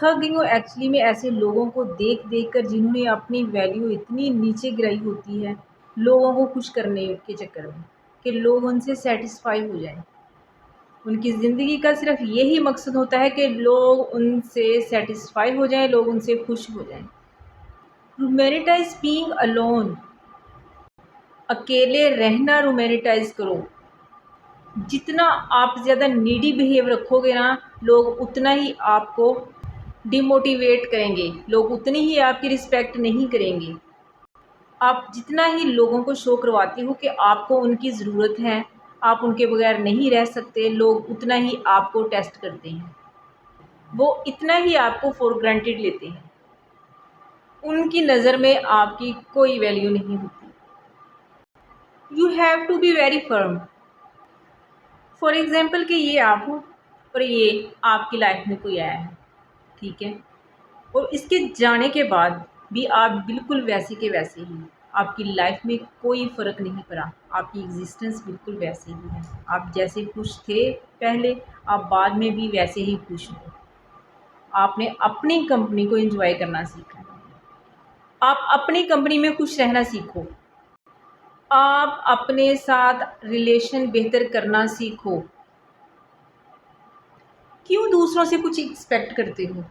थक गई हूँ एक्चुअली में ऐसे लोगों को देख कर जिन्होंने अपनी वैल्यू इतनी नीचे गिराई होती है लोगों को खुश करने के चक्कर में कि लोग उनसे सेटिस्फाई हो जाएं। उनकी ज़िंदगी का सिर्फ यही मकसद होता है कि लोग उनसे सेटिस्फाई हो जाएं, लोग उनसे खुश हो जाएं। रोमैनिटाइज बीइंग अलोन, अकेले रहना रोमैनिटाइज करो। जितना आप ज़्यादा नीडी बिहेव रखोगे ना, लोग उतना ही आपको डिमोटिवेट करेंगे, लोग उतनी ही आपकी रिस्पेक्ट नहीं करेंगे। आप जितना ही लोगों को शो करवाते हो कि आपको उनकी ज़रूरत है, आप उनके बगैर नहीं रह सकते, लोग उतना ही आपको टेस्ट करते हैं। वो इतना ही आपको फॉर ग्रांटेड लेते हैं। उनकी नज़र में आपकी कोई वैल्यू नहीं होती। You have to be very firm. For example कि ये आप हो और ये आपकी लाइफ में कोई आया है, ठीक है, और इसके जाने के बाद भी आप बिल्कुल वैसे के वैसे ही, आपकी लाइफ में कोई फ़र्क नहीं पड़ा, आपकी एग्जिस्टेंस बिल्कुल वैसे ही है। आप जैसे खुश थे पहले, आप बाद में भी वैसे ही खुश हो। आपने अपनी कंपनी को एंजॉय करना सीखा। आप अपनी कंपनी में खुश रहना सीखो। आप अपने साथ रिलेशन बेहतर करना सीखो। क्यों दूसरों से कुछ एक्सपेक्ट करते हो?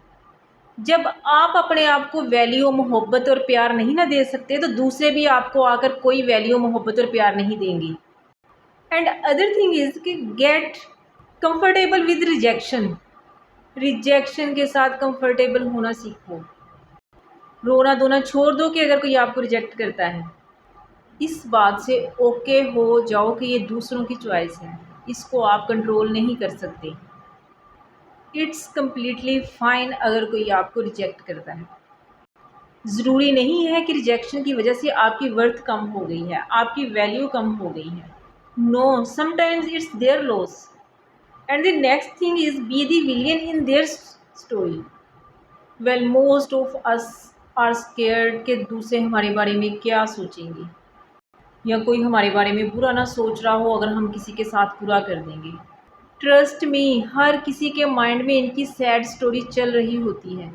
जब आप अपने आप को वैल्यू, मोहब्बत और प्यार नहीं ना दे सकते, तो दूसरे भी आपको आकर कोई वैल्यू, मोहब्बत और प्यार नहीं देंगे। एंड अदर थिंग इज़ कि get comfortable with rejection. Rejection के साथ कंफर्टेबल होना सीखो। रोना धोना छोड़ दो कि अगर कोई आपको रिजेक्ट करता है, इस बात से ओके हो जाओ कि ये दूसरों की चॉइस है, इसको आप कंट्रोल नहीं कर सकते। इट्स कम्प्लीटली फाइन अगर कोई आपको रिजेक्ट करता है। ज़रूरी नहीं है कि रिजेक्शन की वजह से आपकी वर्थ कम हो गई है, आपकी वैल्यू कम हो गई है। No, sometimes it's their loss. And the next thing is be the villain in their story. Well, most of us are scared कि दूसरे हमारे बारे में क्या सोचेंगे, या कोई हमारे बारे में बुरा ना सोच रहा हो अगर हम किसी के साथ बुरा कर देंगे। ट्रस्ट मी, हर किसी के माइंड में इनकी सैड स्टोरी चल रही होती है।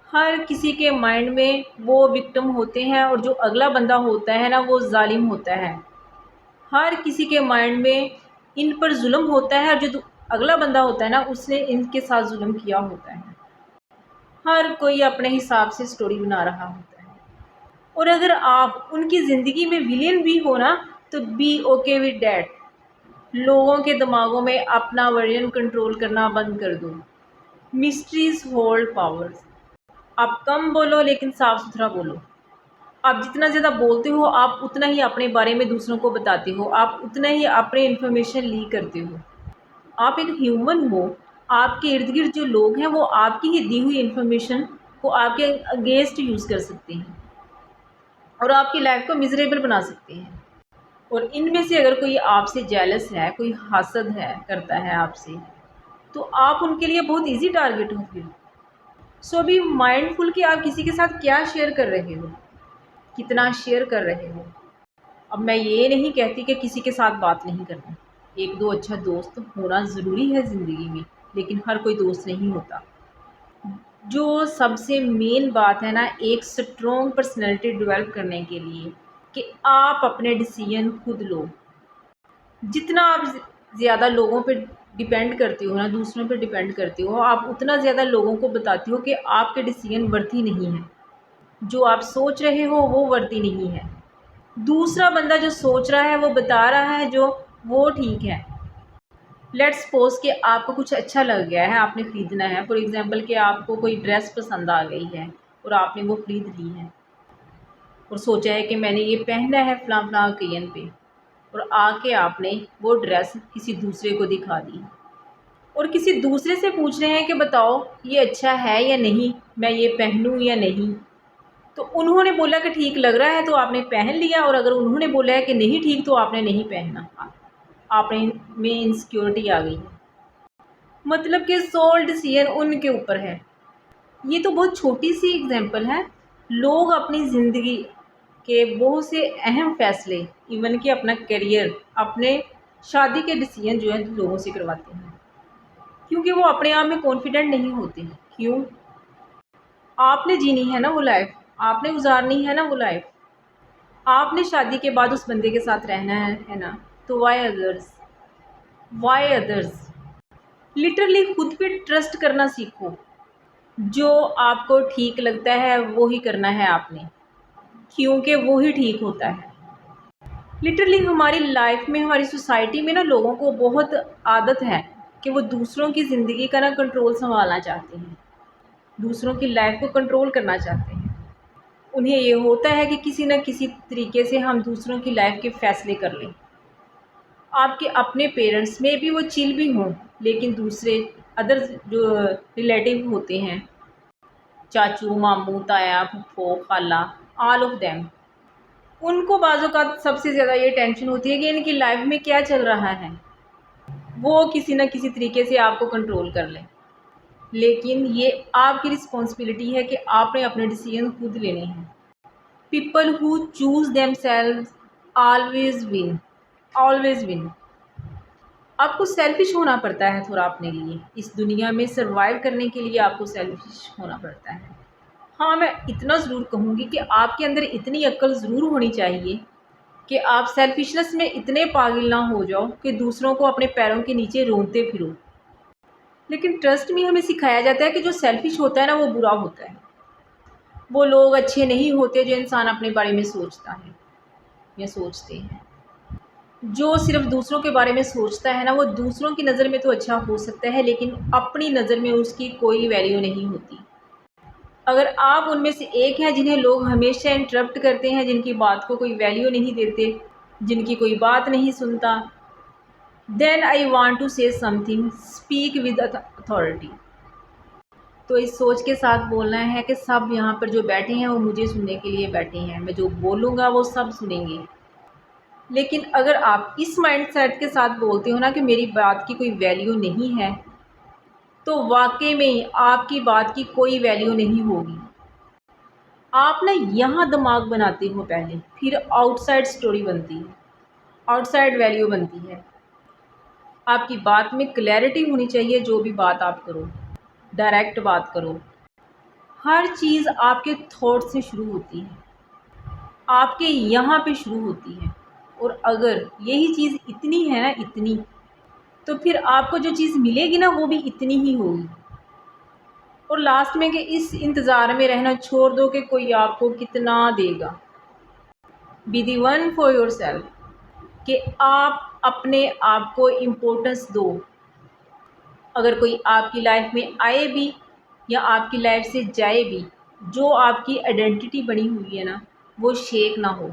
हर किसी के माइंड में वो विक्टिम होते हैं और जो अगला बंदा होता है ना, वो जालिम होता है। हर किसी के माइंड में इन पर जुल्म होता है और जो अगला बंदा होता है ना, उसने इनके साथ जुल्म किया होता है। हर कोई अपने हिसाब से स्टोरी बना रहा होता है। और अगर आप उनकी ज़िंदगी में विलेन भी हो ना, तो बी ओके विद डैट। लोगों के दिमागों में अपना वर्जन कंट्रोल करना बंद कर दो। Mysteries hold powers. आप कम बोलो लेकिन साफ सुथरा बोलो। आप जितना ज़्यादा बोलते हो, आप उतना ही अपने बारे में दूसरों को बताते हो, आप उतना ही अपने इन्फॉर्मेशन लीक करते हो। आप एक ह्यूमन हो, आपके इर्द गिर्द जो लोग हैं वो आपकी ही दी हुई इन्फॉर्मेशन को आपके अगेंस्ट यूज़ कर सकते हैं और आपकी लाइफ को मिजरेबल बना सकते हैं। और इनमें से अगर कोई आपसे जेलस है, कोई हसद है करता है आपसे, तो आप उनके लिए बहुत ईजी टारगेट हो फिर। सो बी माइंडफुल कि आप किसी के साथ क्या शेयर कर रहे हो, कितना शेयर कर रहे हो। अब मैं ये नहीं कहती कि किसी के साथ बात नहीं करना, एक दो अच्छा दोस्त होना ज़रूरी है ज़िंदगी में, लेकिन हर कोई दोस्त नहीं होता। जो सबसे मेन बात है ना, एक स्ट्रॉन्ग पर्सनैलिटी डेवलप करने के लिए, कि आप अपने डिसीजन खुद लो। जितना आप ज़्यादा लोगों पे डिपेंड करते हो ना, दूसरों पे डिपेंड करते हो, आप उतना ज़्यादा लोगों को बताते हो कि आपके डिसीजन वर्दी नहीं है, जो आप सोच रहे हो वो वर्दी नहीं है। दूसरा बंदा जो सोच रहा है वो बता रहा है जो वो ठीक है। लेट्स सपोज कि आपको कुछ अच्छा लग गया है, आपने ख़रीदना है। फॉर एग्ज़ाम्पल कि आपको कोई ड्रेस पसंद आ गई है और आपने वो ख़रीद ली है और सोचा है कि मैंने ये पहनना है फ़लाँ ओकेज़न पे, और आके आपने वो ड्रेस किसी दूसरे को दिखा दी और किसी दूसरे से पूछ रहे हैं कि बताओ ये अच्छा है या नहीं, मैं ये पहनूं या नहीं। तो उन्होंने बोला कि ठीक लग रहा है तो आपने पहन लिया, और अगर उन्होंने बोला है कि नहीं ठीक तो आपने नहीं पहनना। आपने में इनसिक्योरिटी आ गई है। मतलब कि सोल डिसीजन उनके ऊपर है। ये तो बहुत छोटी सी एग्जांपल है। लोग अपनी ज़िंदगी के बहुत से अहम फैसले, इवन कि अपना करियर, अपने शादी के डिसीजन जो है लोगों से करवाते हैं, क्योंकि वो अपने आप में कॉन्फिडेंट नहीं होते हैं। क्यों? आपने जीनी है ना वो लाइफ, आपने गुजारनी है ना वो लाइफ, आपने शादी के बाद उस बंदे के साथ रहना है ना। तो why others, why others. Literally खुद पे ट्रस्ट करना सीखो। जो आपको ठीक लगता है वो ही करना है आपने, क्योंकि वो ही ठीक होता है। लिटरली हमारी लाइफ में, हमारी सोसाइटी में ना लोगों को बहुत आदत है कि वो दूसरों की ज़िंदगी का ना कंट्रोल संभालना चाहते हैं, दूसरों की लाइफ को कंट्रोल करना चाहते हैं। उन्हें ये होता है कि किसी न किसी तरीके से हम दूसरों की लाइफ के फ़ैसले कर लें। आपके अपने पेरेंट्स में भी वो चिल भी हों, लेकिन दूसरे अदर जो रिलेटिव होते हैं, चाचू, मामू, ताया, फूफो, खाला, ऑल ऑफ देम, उनको बाज़ों का सबसे ज़्यादा ये टेंशन होती है कि इनकी लाइफ में क्या चल रहा है। वो किसी न किसी तरीके से आपको कंट्रोल कर लें। लेकिन ये आपकी रिस्पॉन्सिबिलिटी है कि आपने अपने डिसीजन खुद लेने हैं। People who choose themselves always win, always win. आपको सेल्फिश होना पड़ता है थोड़ा अपने लिए। इस दुनिया में सर्वाइव करने के लिए आपको सेल्फिश होना पड़ता है। हाँ, मैं इतना ज़रूर कहूँगी कि आपके अंदर इतनी अक्ल ज़रूर होनी चाहिए कि आप सेल्फिशनेस में इतने पागल ना हो जाओ कि दूसरों को अपने पैरों के नीचे रोंदते फिरो। लेकिन ट्रस्ट में हमें सिखाया जाता है कि जो सेल्फिश होता है ना वो बुरा होता है। वो लोग अच्छे नहीं होते जो इंसान अपने बारे में सोचता है या सोचते हैं। जो सिर्फ़ दूसरों के बारे में सोचता है ना, वो दूसरों की नज़र में तो अच्छा हो सकता है, लेकिन अपनी नज़र में उसकी कोई वैल्यू नहीं होती। अगर आप उनमें से एक हैं जिन्हें लोग हमेशा इंटरप्ट करते हैं, जिनकी बात को कोई वैल्यू नहीं देते, जिनकी कोई बात नहीं सुनता, then I want to say something, speak with authority. तो इस सोच के साथ बोलना है कि सब यहाँ पर जो बैठे हैं वो मुझे सुनने के लिए बैठे हैं। मैं जो बोलूँगा वो सब सुनेंगे। लेकिन अगर आप इस माइंडसेट के साथ बोलते हो ना कि मेरी बात की कोई वैल्यू नहीं है, तो वाक़ई में आपकी बात की कोई वैल्यू नहीं होगी। आप ना यहाँ दिमाग बनाते हो पहले, फिर आउटसाइड स्टोरी बनती है, आउटसाइड वैल्यू बनती है। आपकी बात में क्लैरिटी होनी चाहिए, जो भी बात आप करो, डायरेक्ट बात करो। हर चीज़ आपके थॉट से शुरू होती है, आपके यहाँ पे शुरू होती है। और अगर यही चीज़ इतनी है ना, इतनी, तो फिर आपको जो चीज़ मिलेगी ना वो भी इतनी ही होगी। और लास्ट में कि इस इंतज़ार में रहना छोड़ दो कि कोई आपको कितना देगा। Be the one for your self, कि आप अपने आप को इम्पोर्टेंस दो। अगर कोई आपकी लाइफ में आए भी या आपकी लाइफ से जाए भी, जो आपकी आइडेंटिटी बनी हुई है ना, वो शेक ना हो।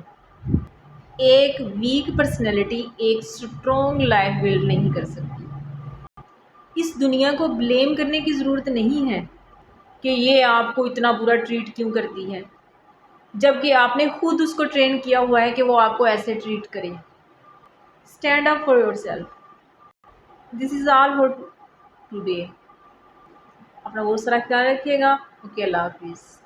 एक वीक पर्सनैलिटी एक स्ट्रॉन्ग लाइफ बिल्ड नहीं कर सकती। इस दुनिया को ब्लेम करने की ज़रूरत नहीं है कि ये आपको इतना बुरा ट्रीट क्यों करती है, जबकि आपने खुद उसको ट्रेन किया हुआ है कि वो आपको ऐसे ट्रीट करे। Stand up for your self. This is all for today. अपना बहुत सारा ख्याल रखिएगा। ओके, अल्लाह हाफिज़।